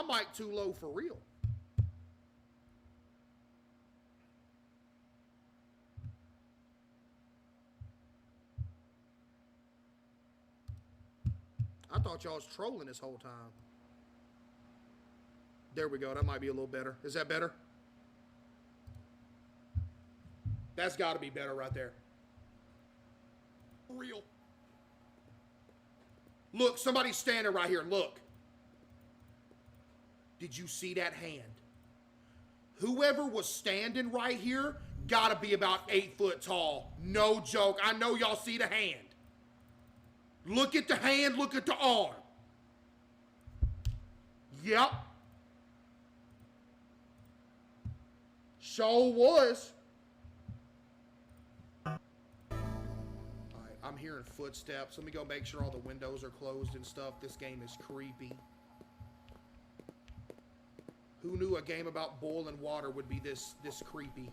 my mic too low for real? I thought y'all was trolling this whole time. There we go. That might be a little better. Is that better? That's got to be better right there. Real. Look, somebody's standing right here. Look. Did you see that hand? Whoever was standing right here got to be about 8 foot tall. No joke. I know y'all see the hand. Look at the hand. Look at the arm. Yep. Sure was. All right, I'm hearing footsteps. Let me go make sure all the windows are closed and stuff. This game is creepy. Who knew a game about boiling water would be this creepy?